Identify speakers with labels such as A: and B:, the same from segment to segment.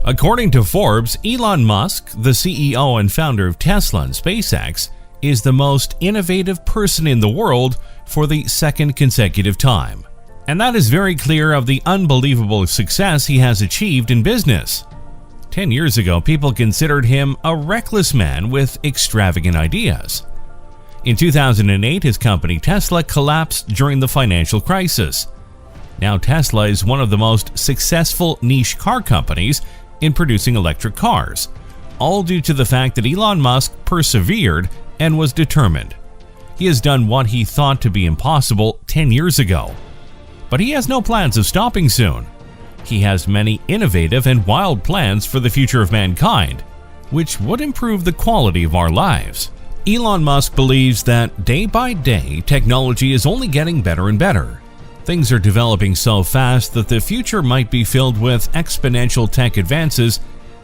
A: According to Forbes, Elon Musk, the CEO and founder of Tesla and SpaceX, is the most innovative person in the world for the second consecutive time. And that is very clear of the unbelievable success he has achieved in business. 10 years ago, people considered him a reckless man with extravagant ideas. In 2008, his company Tesla collapsed during the financial crisis. Now Tesla is one of the most successful niche car companies in producing electric cars, all due to the fact that Elon Musk persevered and was determined. He has done what he thought to be impossible 10 years ago. But he has no plans of stopping soon. He has many innovative and wild plans for the future of mankind, which would improve the quality of our lives. Elon Musk believes that day by day, technology is only getting better and better. Things are developing so fast that the future might be filled with exponential tech advances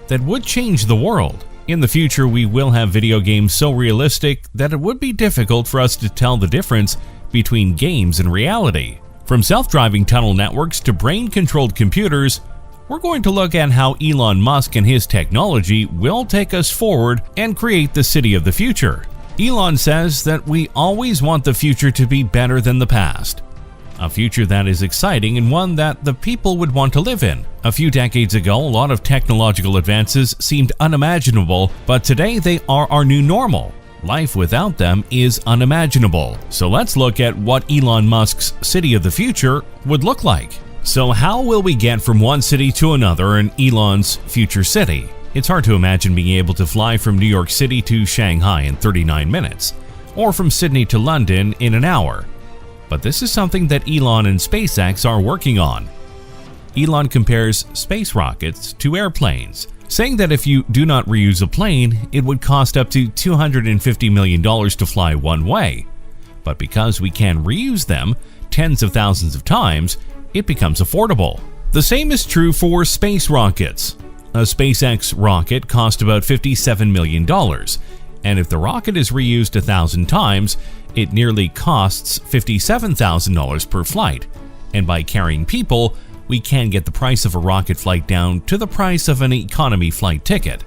A: that would change the world. In the future, we will have video games so realistic that it would be difficult for us to tell the difference between games and reality. From self-driving tunnel networks to brain-controlled computers, we're going to look at how Elon Musk and his technology will take us forward and create the city of the future. Elon says that we always want the future to be better than the past. A future that is exciting and one that the people would want to live in. A few decades ago, a lot of technological advances seemed unimaginable, but today they are our new normal. Life without them is unimaginable. So let's look at what Elon Musk's city of the future would look like. So how will we get from one city to another in Elon's future city? It's hard to imagine being able to fly from New York City to Shanghai in 39 minutes, or from Sydney to London in an hour. But this is something that Elon and SpaceX are working on. Elon compares space rockets to airplanes, saying that if you do not reuse a plane, it would cost up to $250 million to fly one way. But because we can reuse them tens of thousands of times, it becomes affordable. The same is true for space rockets. A SpaceX rocket cost about $57 million, and if the rocket is reused 1,000 times, it nearly costs $57,000 per flight. And by carrying people, we can get the price of a rocket flight down to the price of an economy flight ticket.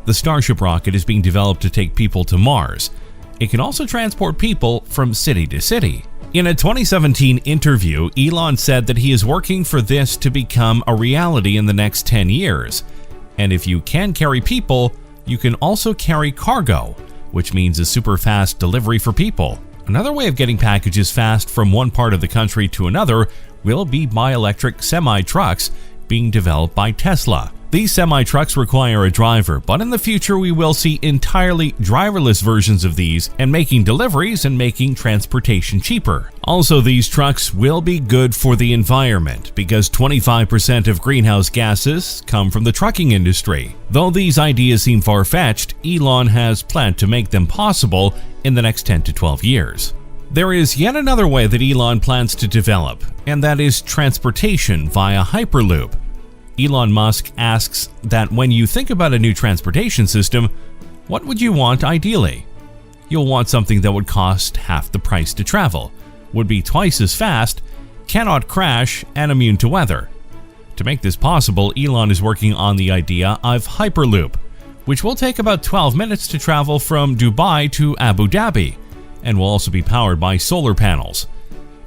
A: The Starship rocket is being developed to take people to Mars. It can also transport people from city to city. In a 2017 interview, Elon said that he is working for this to become a reality in the next 10 years. And if you can carry people, you can also carry cargo, which means a super fast delivery for people. Another way of getting packages fast from one part of the country to another will be by electric semi-trucks being developed by Tesla. These semi-trucks require a driver, but in the future we will see entirely driverless versions of these and making deliveries and making transportation cheaper. Also, these trucks will be good for the environment because 25% of greenhouse gases come from the trucking industry. Though these ideas seem far-fetched, Elon has planned to make them possible in the next 10 to 12 years. There is yet another way that Elon plans to develop, and that is transportation via Hyperloop. Elon Musk asks that when you think about a new transportation system, what would you want ideally? You'll want something that would cost half the price to travel, would be twice as fast, cannot crash, and immune to weather. To make this possible, Elon is working on the idea of Hyperloop, which will take about 12 minutes to travel from Dubai to Abu Dhabi, and will also be powered by solar panels.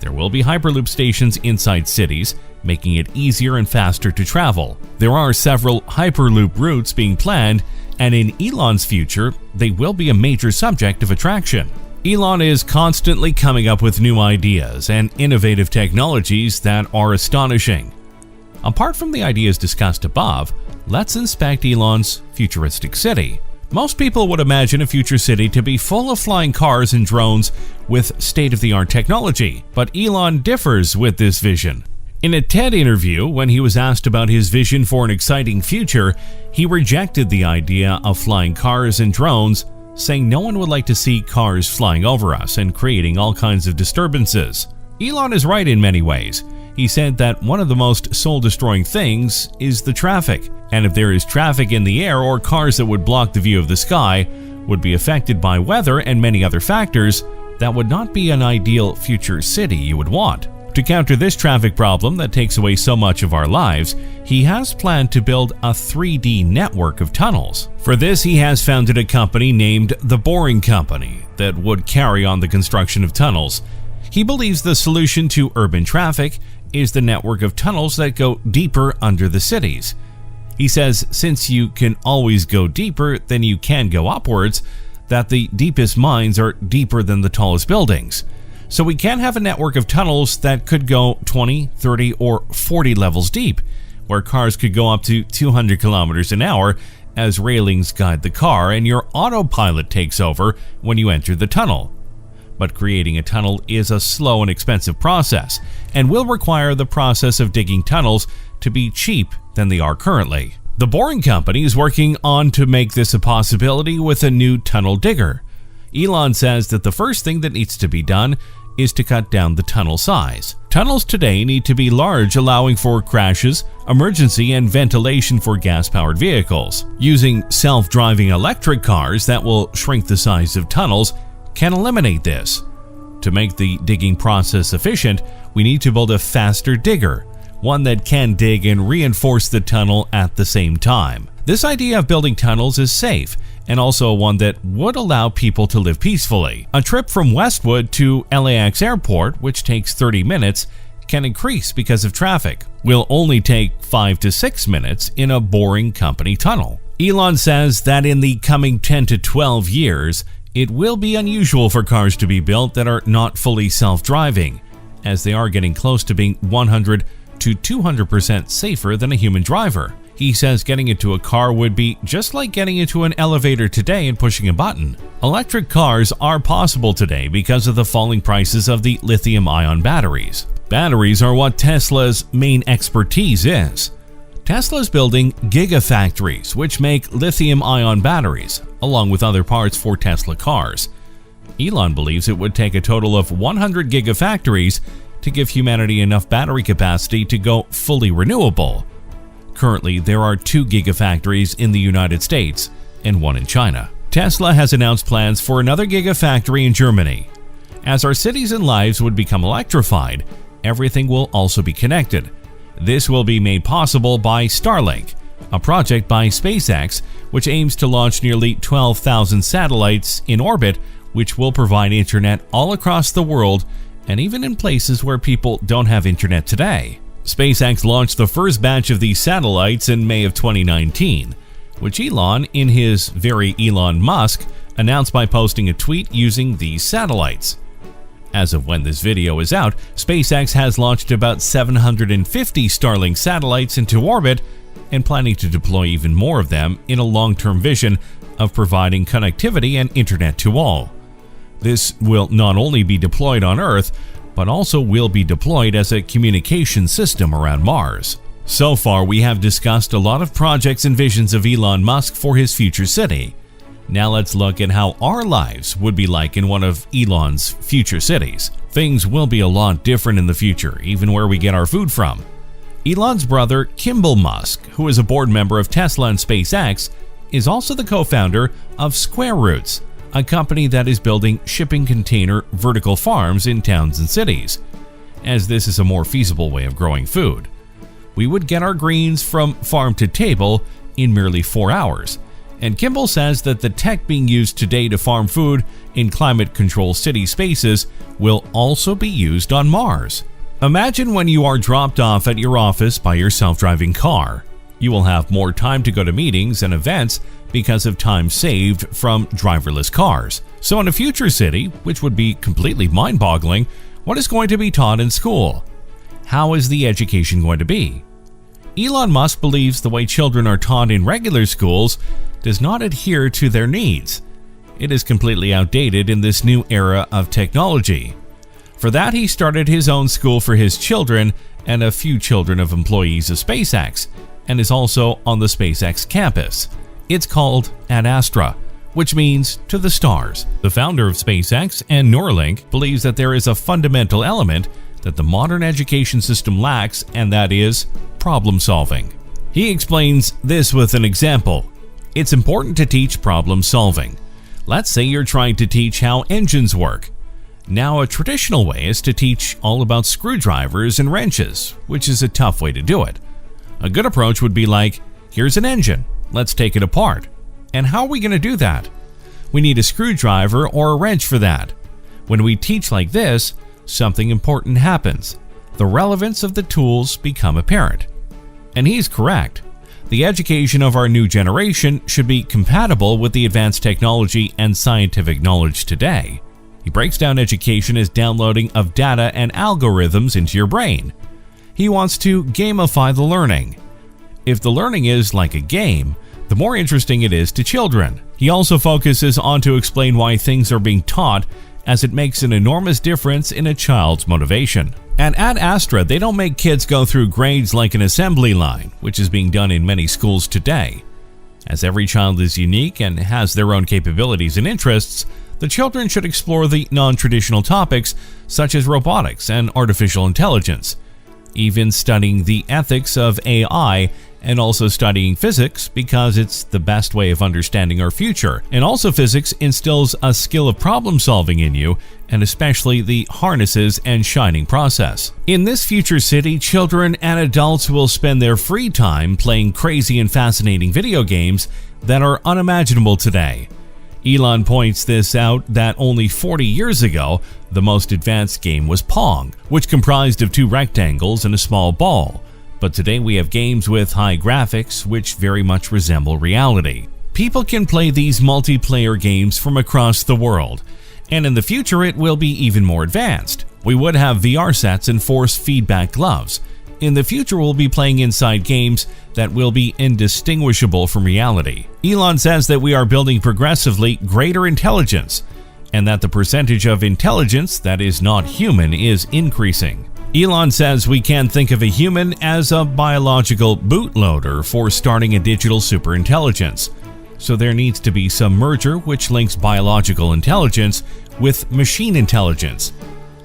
A: There will be Hyperloop stations inside cities, making it easier and faster to travel. There are several Hyperloop routes being planned, and in Elon's future, they will be a major subject of attraction. Elon is constantly coming up with new ideas and innovative technologies that are astonishing. Apart from the ideas discussed above, let's inspect Elon's futuristic city. Most people would imagine a future city to be full of flying cars and drones with state-of-the-art technology, but Elon differs with this vision. In a TED interview, when he was asked about his vision for an exciting future, he rejected the idea of flying cars and drones, saying no one would like to see cars flying over us and creating all kinds of disturbances. Elon is right in many ways. He said that one of the most soul-destroying things is the traffic, and if there is traffic in the air or cars that would block the view of the sky, would be affected by weather and many other factors, that would not be an ideal future city you would want. To counter this traffic problem that takes away so much of our lives, he has planned to build a 3D network of tunnels. For this, he has founded a company named The Boring Company that would carry on the construction of tunnels. He believes the solution to urban traffic is the network of tunnels that go deeper under the cities. He says since you can always go deeper than you can go upwards, that the deepest mines are deeper than the tallest buildings. So we can have a network of tunnels that could go 20, 30, or 40 levels deep, where cars could go up to 200 kilometers an hour as railings guide the car and your autopilot takes over when you enter the tunnel. But creating a tunnel is a slow and expensive process and will require the process of digging tunnels to be cheap than they are currently. The Boring Company is working on to make this a possibility with a new tunnel digger. Elon says that the first thing that needs to be done is to cut down the tunnel size. Tunnels today need to be large, allowing for crashes, emergency, and ventilation for gas-powered vehicles. Using self-driving electric cars that will shrink the size of tunnels can eliminate this. To make the digging process efficient, we need to build a faster digger, one that can dig and reinforce the tunnel at the same time. This idea of building tunnels is safe and also one that would allow people to live peacefully. A trip from Westwood to LAX airport, which takes 30 minutes, can increase because of traffic. Will only take 5 to 6 minutes in a Boring Company tunnel. Elon says that in the coming 10 to 12 years, it will be unusual for cars to be built that are not fully self-driving, as they are getting close to being 100 to 200% safer than a human driver. He says getting into a car would be just like getting into an elevator today and pushing a button. Electric cars are possible today because of the falling prices of the lithium-ion batteries. Batteries are what Tesla's main expertise is. Tesla's building gigafactories which make lithium-ion batteries, along with other parts for Tesla cars. Elon believes it would take a total of 100 gigafactories to give humanity enough battery capacity to go fully renewable. Currently, there are 2 gigafactories in the United States and 1 in China. Tesla has announced plans for another gigafactory in Germany. As our cities and lives would become electrified, everything will also be connected. This will be made possible by Starlink, a project by SpaceX which aims to launch nearly 12,000 satellites in orbit, which will provide internet all across the world and even in places where people don't have internet today. SpaceX launched the first batch of these satellites in May of 2019, which Elon, in his very Elon Musk, announced by posting a tweet using these satellites. As of when this video is out, SpaceX has launched about 750 Starlink satellites into orbit and planning to deploy even more of them in a long-term vision of providing connectivity and internet to all. This will not only be deployed on Earth, but also will be deployed as a communication system around Mars. So far, we have discussed a lot of projects and visions of Elon Musk for his future city. Now let's look at how our lives would be like in one of Elon's future cities. Things will be a lot different in the future, even where we get our food from. Elon's brother, Kimball Musk, who is a board member of Tesla and SpaceX, is also the co-founder of Square Roots, a company that is building shipping container vertical farms in towns and cities, as this is a more feasible way of growing food. We would get our greens from farm to table in merely 4 hours, and Kimball says that the tech being used today to farm food in climate-controlled city spaces will also be used on Mars. Imagine when you are dropped off at your office by your self-driving car. You will have more time to go to meetings and events because of time saved from driverless cars. So in a future city, which would be completely mind-boggling, what is going to be taught in school? How is the education going to be? Elon Musk believes the way children are taught in regular schools does not adhere to their needs. It is completely outdated in this new era of technology. For that, he started his own school for his children and a few children of employees of SpaceX, and is also on the SpaceX campus. It's called Ad Astra, which means to the stars. The founder of SpaceX and Neuralink believes that there is a fundamental element that the modern education system lacks, and that is problem solving. He explains this with an example. It's important to teach problem solving. Let's say you're trying to teach how engines work. Now, a traditional way is to teach all about screwdrivers and wrenches, which is a tough way to do it. A good approach would be like, here's an engine, let's take it apart. And how are we going to do that? We need a screwdriver or a wrench for that. When we teach like this, something important happens. The relevance of the tools become apparent. And he's correct. The education of our new generation should be compatible with the advanced technology and scientific knowledge today. He breaks down education as downloading of data and algorithms into your brain. He wants to gamify the learning. If the learning is like a game, the more interesting it is to children. He also focuses on to explain why things are being taught, as it makes an enormous difference in a child's motivation. And at Astra, they don't make kids go through grades like an assembly line, which is being done in many schools today. As every child is unique and has their own capabilities and interests, the children should explore the non-traditional topics such as robotics and artificial intelligence, even studying the ethics of AI and also studying physics because it's the best way of understanding our future. And also physics instills a skill of problem solving in you, and especially the harnesses and shining process. In this future city, children and adults will spend their free time playing crazy and fascinating video games that are unimaginable today. Elon points this out that only 40 years ago, the most advanced game was Pong, which comprised of 2 rectangles and a small ball. But today we have games with high graphics which very much resemble reality. People can play these multiplayer games from across the world, and in the future it will be even more advanced. We would have VR sets and force feedback gloves. In the future we'll be playing inside games that will be indistinguishable from reality. Elon says that we are building progressively greater intelligence, and that the percentage of intelligence that is not human is increasing. Elon says we can think of a human as a biological bootloader for starting a digital superintelligence. So there needs to be some merger which links biological intelligence with machine intelligence,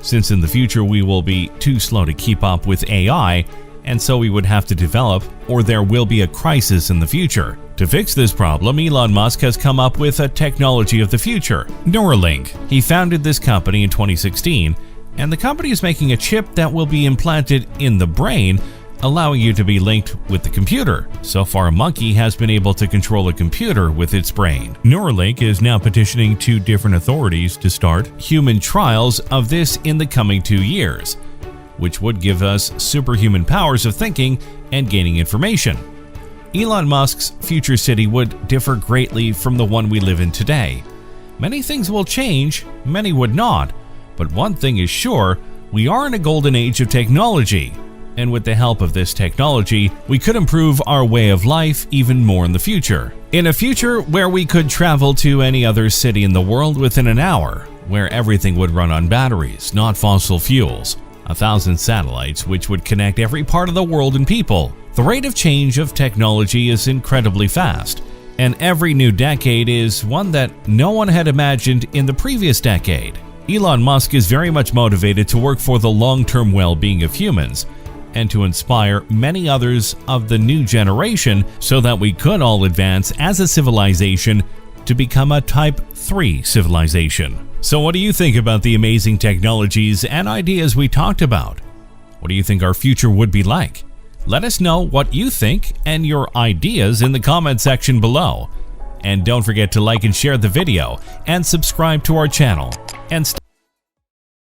A: since in the future we will be too slow to keep up with AI, and so we would have to develop, or there will be a crisis in the future. To fix this problem, Elon Musk has come up with a technology of the future, Neuralink. He founded this company in 2016, and the company is making a chip that will be implanted in the brain, allowing you to be linked with the computer. So far, a monkey has been able to control a computer with its brain. Neuralink is now petitioning 2 different authorities to start human trials of this in the coming 2 years, which would give us superhuman powers of thinking and gaining information. Elon Musk's future city would differ greatly from the one we live in today. Many things will change, many would not. But one thing is sure, we are in a golden age of technology, and with the help of this technology, we could improve our way of life even more in the future. In a future where we could travel to any other city in the world within an hour, where everything would run on batteries, not fossil fuels, 1,000 satellites which would connect every part of the world and people. The rate of change of technology is incredibly fast, and every new decade is one that no one had imagined in the previous decade. Elon Musk is very much motivated to work for the long-term well-being of humans and to inspire many others of the new generation so that we could all advance as a civilization to become a Type 3 civilization. So what do you think about the amazing technologies and ideas we talked about? What do you think our future would be like? Let us know what you think and your ideas in the comment section below. And don't forget to like and share the video and subscribe to our channel. And